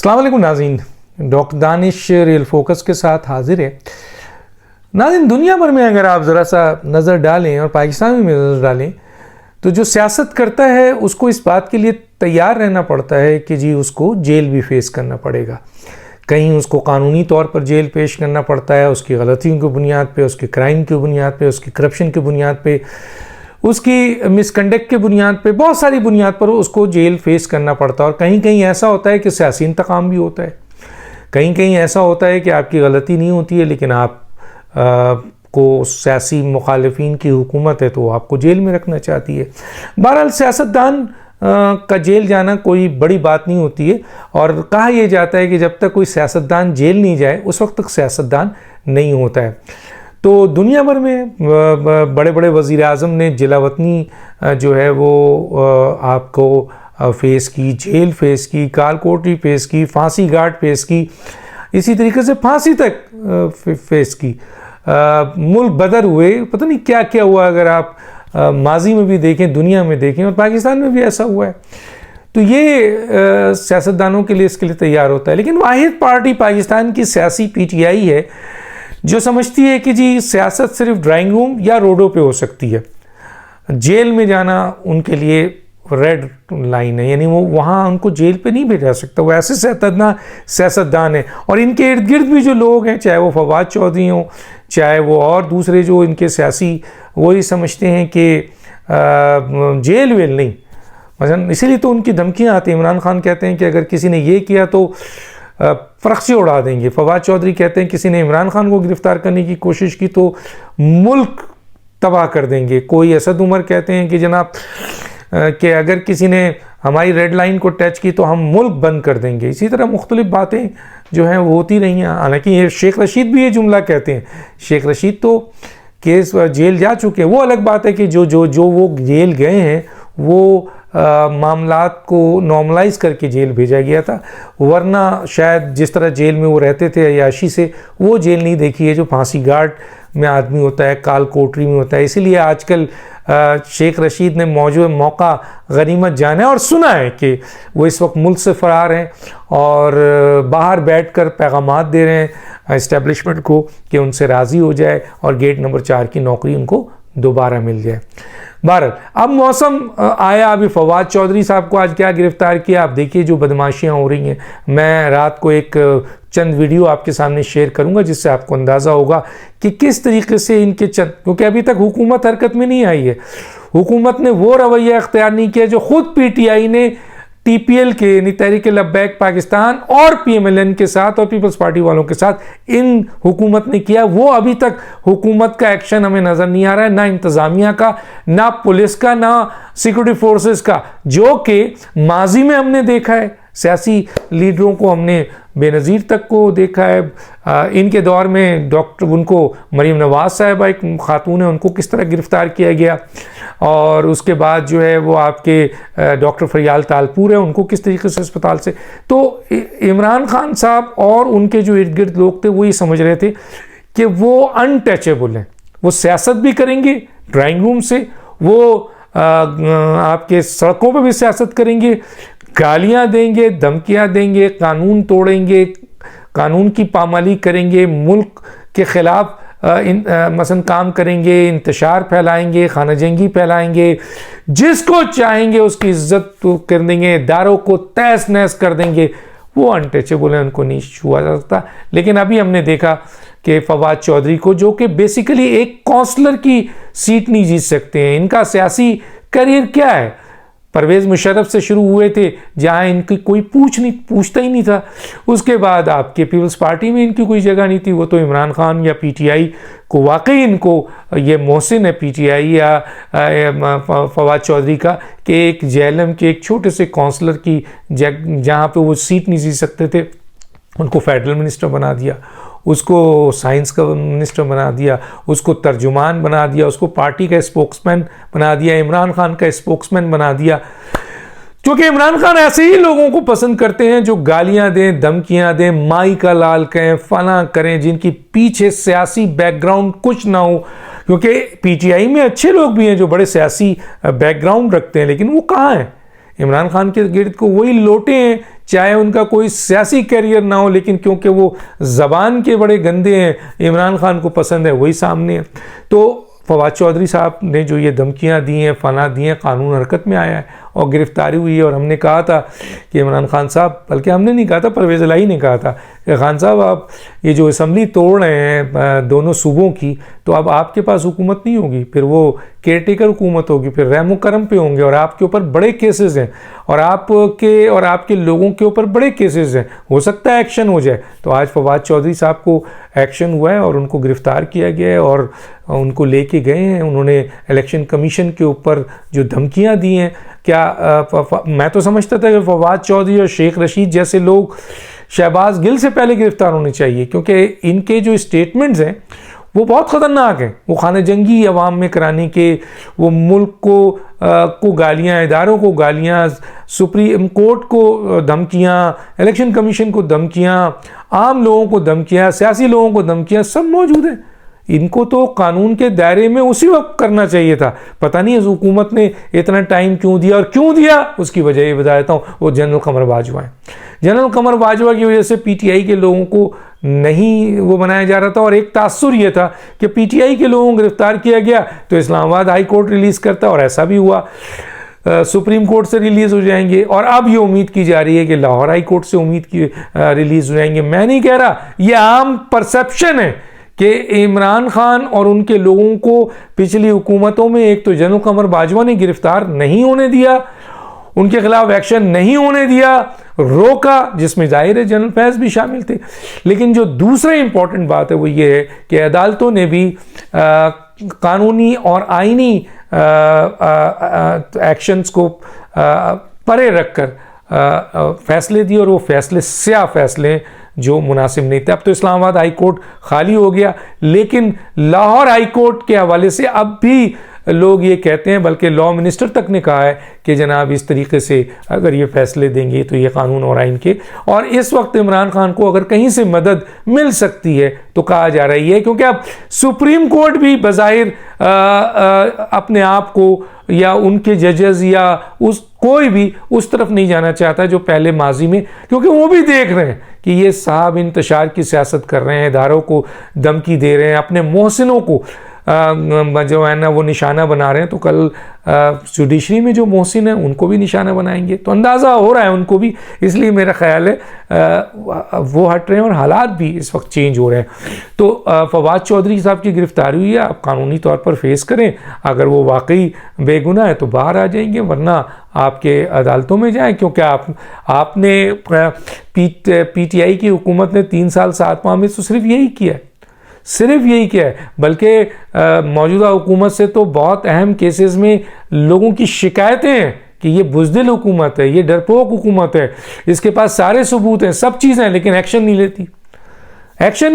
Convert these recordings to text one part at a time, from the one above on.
अस्सलाम वालेकुम नाज़रीन, डॉक्टर दानिश रियल फोकस के साथ हाजिर है। नाज़रीन, दुनिया भर में अगर आप ज़रा सा नज़र डालें और पाकिस्तान में नज़र डालें तो जो सियासत करता है उसको इस बात के लिए तैयार रहना पड़ता है कि जी उसको जेल भी फेस करना पड़ेगा। कहीं उसको कानूनी तौर पर जेल पेश करना पड़ता है, उसकी गलतियों की बुनियाद पे, उसके क्राइम की बुनियाद पे, उसकी करप्शन की बुनियाद पे, उसकी मिसकंडक्ट के बुनियाद पे, बहुत सारी बुनियाद पर उसको जेल फेस करना पड़ता है। और कहीं कहीं ऐसा होता है कि सियासी इंतकाम भी होता है, कहीं कहीं ऐसा होता है कि आपकी गलती नहीं होती है लेकिन आप को सियासी मुखालिफिन की हुकूमत है तो आपको जेल में रखना चाहती है। बहरहाल सियासतदान का जेल जाना कोई बड़ी बात नहीं होती है और कहा यह जाता है कि जब तक कोई सियासतदान जेल नहीं जाए उस वक्त तक सियासतदान नहीं होता है। तो दुनिया भर में बड़े बड़े वज़ीर आज़म ने जिलावतनी जो है वो आपको फेस की, जेल फेस की, कालकोठरी फेस की, फांसी घाट फेस की, इसी तरीके से फांसी तक फेस की। मुल्क बदर हुए, पता नहीं क्या क्या हुआ। अगर आप माजी में भी देखें, दुनिया में देखें, और पाकिस्तान में भी ऐसा हुआ है। तो ये सियासतदानों के लिए इसके लिए तैयार होता है। लेकिन वाहिद पार्टी पाकिस्तान की सियासी पीटीआई है जो समझती है कि जी सियासत सिर्फ ड्राइंग रूम या रोडों पे हो सकती है, जेल में जाना उनके लिए रेड लाइन है, यानी वो वहाँ उनको जेल पे नहीं भेजा सकता। वो ऐसे सियासतदान है। और इनके इर्द गिर्द भी जो लोग हैं, चाहे वो फवाद चौधरी हों, चाहे वो और दूसरे जो इनके सियासी, वो ही समझते हैं कि जेल वेल नहीं, मसलन इसीलिए तो उनकी धमकियाँ आती हैं। इमरान खान कहते हैं कि अगर किसी ने ये किया तो फरक्सी उड़ा देंगे। फवाद चौधरी कहते हैं किसी ने इमरान खान को गिरफ्तार करने की कोशिश की तो मुल्क तबाह कर देंगे। कोई असद उमर कहते हैं कि जनाब कि अगर किसी ने हमारी रेड लाइन को टच की तो हम मुल्क बंद कर देंगे। इसी तरह मुख्तलिफ बातें जो हैं वो होती रही हैं। हालांकि ये शेख रशीद भी ये जुमला कहते हैं। शेख रशीद तो केस जेल जा चुके हैं। वो अलग बात है कि जो वो जेल गए हैं वो मामलात को नॉर्मलाइज करके जेल भेजा गया था, वरना शायद जिस तरह जेल में वो रहते थे अय्याशी से, वो जेल नहीं देखी है जो फांसी घाट में आदमी होता है, कालकोठरी में होता है। इसीलिए आजकल शेख रशीद ने मौजूद मौका गनीमत जाना है और सुना है कि वो इस वक्त मुल्क से फ़रार हैं और बाहर बैठकर पैगामात दे रहे हैं इस्टेब्लिशमेंट को कि उनसे राज़ी हो जाए और गेट नंबर 4 की नौकरी उनको दोबारा मिल जाए। बहरहाल अब मौसम आया। अभी फवाद चौधरी साहब को आज क्या गिरफ्तार किया, आप देखिए जो बदमाशियाँ हो रही हैं। मैं रात को एक चंद वीडियो आपके सामने शेयर करूंगा जिससे आपको अंदाज़ा होगा कि किस तरीके से इनके क्योंकि अभी तक हुकूमत हरकत में नहीं आई है। हुकूमत ने वो रवैया अख्तियार नहीं किया जो खुद पीटीआई ने टीपीएल के यानी तहरीक लब्बैक पाकिस्तान और पीएमएलएन के साथ और पीपल्स पार्टी वालों के साथ इन हुकूमत ने किया। वो अभी तक हुकूमत का एक्शन हमें नज़र नहीं आ रहा है, ना इंतज़ामिया का, ना पुलिस का, ना सिक्योरिटी फोर्सेस का, जो कि माजी में हमने देखा है। सियासी लीडरों को हमने बेनज़ीर तक को देखा है। इनके दौर में उनको मरीम नवाज़ साहिबा एक खातून है, उनको किस तरह गिरफ़्तार किया गया, और उसके बाद जो है वो आपके डॉक्टर फरियाल तालपुर है, उनको किस तरीके से अस्पताल से। तो इमरान खान साहब और उनके जो इर्द गिर्द लोग थे वो ये समझ रहे थे कि वो अनटचेबल हैं। वो सियासत भी करेंगे ड्राइंग रूम से, वो आपके सड़कों पर भी सियासत करेंगे, गालियां देंगे, धमकियां देंगे, कानून तोड़ेंगे, कानून की पामाली करेंगे, मुल्क के खिलाफ मसलन काम करेंगे, इंतशार फैलाएंगे, खाना जंगी फैलाएंगे, जिसको चाहेंगे उसकी इज्जत तो कर देंगे, इदारों को तहस नहस कर देंगे। वो अनटचेबल है, उनको नहीं छुआ जा सकता। लेकिन अभी हमने देखा कि फवाद चौधरी को, जो कि बेसिकली एक काउंसलर की सीट नहीं जीत सकते हैं, इनका सियासी करियर क्या है, परवेज़ मुशर्रफ से शुरू हुए थे जहां इनकी कोई पूछता ही नहीं था। उसके बाद आपके पीपल्स पार्टी में इनकी कोई जगह नहीं थी। वो तो इमरान खान या पीटीआई को, वाकई इनको ये मोहसिन है पीटीआई या फवाद चौधरी का कि एक जेएलएम के एक छोटे से काउंसलर की जहां पे वो सीट नहीं जीत सकते थे, उनको फेडरल मिनिस्टर बना दिया, उसको साइंस का मिनिस्टर बना दिया, उसको तर्जुमान बना दिया, उसको पार्टी का स्पोक्समैन बना दिया, इमरान खान का स्पोक्समैन बना दिया। क्योंकि इमरान खान ऐसे ही लोगों को पसंद करते हैं जो गालियां दें, धमकियां दें, माई का लाल कहें, फना करें, जिनकी पीछे सियासी बैकग्राउंड कुछ ना हो। क्योंकि पीटीआई में अच्छे लोग भी हैं जो बड़े सियासी बैकग्राउंड रखते हैं, लेकिन वो कहाँ हैं? इमरान खान के गिर्द को वही लोटे हैं चाहे उनका कोई सियासी करियर ना हो, लेकिन क्योंकि वो ज़बान के बड़े गंदे हैं, इमरान खान को पसंद है, वही सामने है। तो फवाद चौधरी साहब ने जो ये धमकियां दी हैं, फना दी हैं, कानून हरकत में आया है और गिरफ्तारी हुई है। और हमने कहा था कि इमरान खान साहब, बल्कि हमने नहीं कहा था, परवेज़ इलाही ने कहा था कि खान साहब आप ये जो असम्बली तोड़ रहे हैं दोनों सूबों की, तो अब आपके पास हुकूमत नहीं होगी, फिर वो केयरटेकर हुकूमत होगी, फिर रहमो करम पे होंगे और आपके ऊपर बड़े केसेस हैं और आपके लोगों के ऊपर बड़े केसेस हैं, हो सकता है एक्शन हो जाए। तो आज फवाद चौधरी साहब को एक्शन हुआ है और उनको गिरफ्तार किया गया है और उनको लेके गए हैं। उन्होंने इलेक्शन कमीशन के ऊपर जो धमकियां दी हैं, क्या मैं तो समझता था कि फवाद चौधरी और शेख रशीद जैसे लोग शहबाज गिल से पहले गिरफ्तार होने चाहिए, क्योंकि इनके जो स्टेटमेंट्स हैं वो बहुत ख़तरनाक हैं। वो खाना जंगी अवाम में कराने के, वो मुल्क को गालियाँ, इदारों को गालियाँ, सुप्रीम कोर्ट को धमकियाँ, इलेक्शन कमीशन को धमकियाँ, आम लोगों को धमकियाँ, सियासी लोगों को धमकियाँ, सब मौजूद हैं। इनको तो कानून के दायरे में उसी वक्त करना चाहिए था। पता नहीं इस हुकूमत ने इतना टाइम क्यों दिया, और क्यों दिया उसकी वजह ये बता देता हूँ, वो जनरल कमर बाजवा है। जनरल कमर बाजवा की वजह से पीटीआई के लोगों को नहीं वो बनाया जा रहा था, और एक तासुर ये था कि पीटीआई के लोगों को गिरफ्तार किया गया तो इस्लामाबाद हाई कोर्ट रिलीज़ करता, और ऐसा भी हुआ, सुप्रीम कोर्ट से रिलीज़ हो जाएंगे। और अब ये उम्मीद की जा रही है कि लाहौर हाई कोर्ट से रिलीज़ हो जाएंगे। मैं नहीं कह रहा, ये आम परसेप्शन है कि इमरान खान और उनके लोगों को पिछली हुकूमतों में एक तो जनरल कमर बाजवा ने गिरफ्तार नहीं होने दिया, उनके खिलाफ एक्शन नहीं होने दिया, रोका, जिसमें जाहिर है जनरल फैज़ भी शामिल थे। लेकिन जो दूसरा इंपॉर्टेंट बात है वो ये है कि अदालतों ने भी कानूनी और आईनी एक्शंस को परे रखकर फैसले दिए, और वो फैसले स्याह फैसले जो मुनासिब नहीं थे। अब तो इस्लामाबाद हाई कोर्ट खाली हो गया, लेकिन लाहौर हाई कोर्ट के हवाले से अब भी लोग ये कहते हैं, बल्कि लॉ मिनिस्टर तक ने कहा है कि जनाब इस तरीके से अगर ये फैसले देंगे तो ये कानून और आइन के, और इस वक्त इमरान खान को अगर कहीं से मदद मिल सकती है तो कहा जा रही है, क्योंकि अब सुप्रीम कोर्ट भी बज़ाहिर अपने आप को या उनके जजेस या कोई भी उस तरफ नहीं जाना चाहता जो पहले माजी में, क्योंकि वो भी देख रहे हैं कि ये साहब इंतशार की सियासत कर रहे हैं, इदारों को धमकी दे रहे हैं, अपने मोहसिनों को जो है ना वो निशाना बना रहे हैं। तो कल जुडिशरी में जो मोहसिन है उनको भी निशाना बनाएंगे, तो अंदाज़ा हो रहा है उनको भी। इसलिए मेरा ख्याल है वो हट रहे हैं और हालात भी इस वक्त चेंज हो रहे हैं। तो फवाद चौधरी साहब की गिरफ्तारी हुई है, आप कानूनी तौर पर फेस करें, अगर वो वाकई बेगुनाह है तो बाहर आ जाएंगे, वरना आपके अदालतों में जाएं, क्योंकि आपने पीटीआई की हुकूमत ने 3 साल 7 माह में तो सिर्फ यही किया है, बल्कि मौजूदा हुकूमत से तो बहुत अहम केसेस में लोगों की शिकायतें हैं कि ये बुज़दिल हुकूमत है, ये डरपोक हुकूमत है, इसके पास सारे सबूत हैं, सब चीज़ें हैं, लेकिन एक्शन नहीं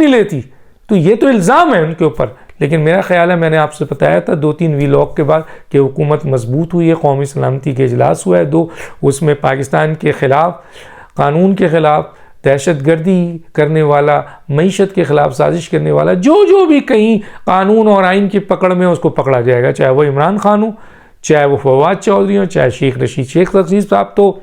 लेती। तो ये तो इल्ज़ाम है उनके ऊपर। लेकिन मेरा ख्याल है, मैंने आपसे बताया था 2-3 वीलॉग के बाद कि हुकूमत मजबूत हुई है, कौमी सलामती के इजलास हुआ है 2, उसमें पाकिस्तान के ख़िलाफ़, कानून के ख़िलाफ़, दहशतगर्दी करने वाला, मईशत के ख़िलाफ़ साजिश करने वाला, जो भी कहीं कानून और आइन की पकड़ में उसको पकड़ा जाएगा, चाहे वो इमरान खान हो, चाहे वो फवाद चौधरी हो, चाहे शेख रशीद साहब तो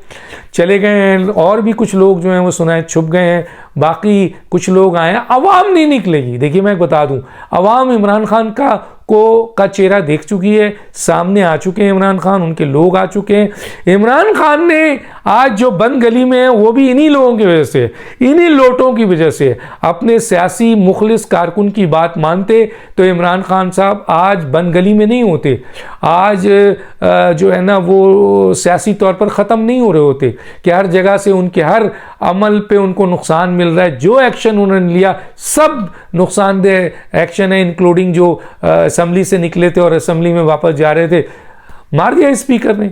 चले गए हैं, और भी कुछ लोग जो हैं वो सुनाए छुप गए हैं, बाकी कुछ लोग आए हैं। अवाम नहीं निकलेगी। देखिए मैं बता दूं, अवाम इमरान खान का चेहरा देख चुकी है, सामने आ चुके हैं इमरान खान, उनके लोग आ चुके हैं। इमरान खान ने आज जो बंद गली में है वो भी इन्हीं लोगों की वजह से, इन्हीं लोटों की वजह से। अपने सियासी मुखलिस कारकुन की बात मानते तो इमरान खान साहब आज बंद गली में नहीं होते, आज जो है ना वो सियासी तौर पर ख़त्म नहीं हो रहे होते, कि हर जगह से उनके हर अमल पे उनको नुकसान मिल रहा है। जो एक्शन उन्होंने लिया सब नुकसानदेह एक्शन है, इंक्लूडिंग जो असम्बली से निकले थे और असम्बली में वापस जा रहे थे, मार दिया स्पीकर ने,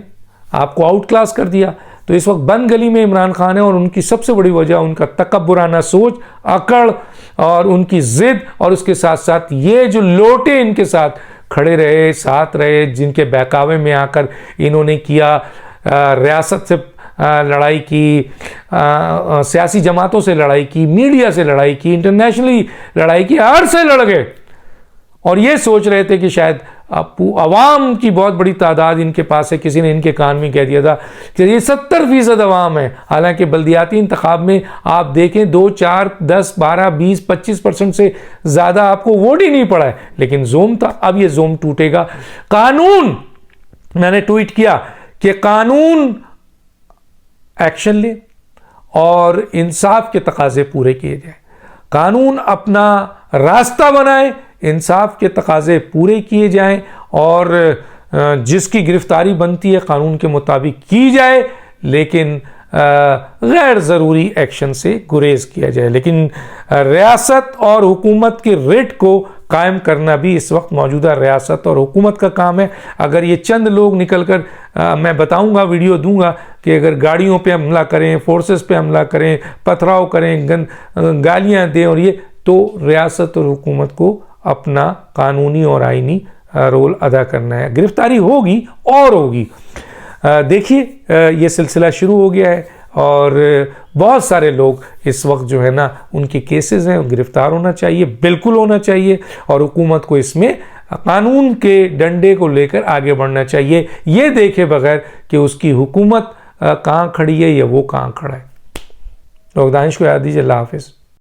आपको आउट क्लास कर दिया। तो इस वक्त बंद गली में इमरान खान है, और उनकी सबसे बड़ी वजह उनका तकब्बुराना सोच, अकड़ और उनकी जिद, और उसके साथ साथ ये जो लोटे इनके साथ खड़े रहे, साथ रहे, जिनके बहकावे में आकर इन्होंने किया, रियासत से लड़ाई की, सियासी जमातों से लड़ाई की, मीडिया से लड़ाई की, इंटरनेशनली लड़ाई की, हर से लड़ गए, और ये सोच रहे थे कि शायद अवाम की बहुत बड़ी तादाद इनके पास है। किसी ने इनके कान में कह दिया था कि ये 70% अवाम है, हालांकि बल्दियाती इंतखाब में आप देखें 2, 4, 10, 12, 20, 25% से ज़्यादा आपको वोट ही नहीं पड़ा है, लेकिन जोम था। अब ये जोम टूटेगा। कानून, मैंने ट्वीट किया कि कानून एक्शन ले और इंसाफ के तकाजे पूरे किए जाए। कानून अपना रास्ता बनाए, इंसाफ के तकाजे पूरे किए जाएं और जिसकी गिरफ्तारी बनती है कानून के मुताबिक की जाए, लेकिन गैर ज़रूरी एक्शन से गुरेज किया जाए। लेकिन रियासत और हुकूमत के रिट को कायम करना भी इस वक्त मौजूदा रियासत और हुकूमत का काम है। अगर ये चंद लोग निकल कर मैं बताऊंगा, वीडियो दूंगा कि अगर गाड़ियों पे हमला करें, फोर्सेस पे हमला करें, पथराव करें, गालियां दें, और ये तो रियासत और हुकूमत को अपना कानूनी और आईनी रोल अदा करना है। गिरफ्तारी होगी और होगी। देखिए ये सिलसिला शुरू हो गया है और बहुत सारे लोग इस वक्त जो है ना उनके केसेस हैं, गिरफ्तार होना चाहिए, बिल्कुल होना चाहिए, और हुकूमत को इसमें कानून के डंडे को लेकर आगे बढ़ना चाहिए, ये देखे बगैर कि उसकी हुकूमत कहाँ खड़ी है या वो कहाँ खड़ा है। लोग दानिश को याद दीजिए। अल्लाह हाफिज़।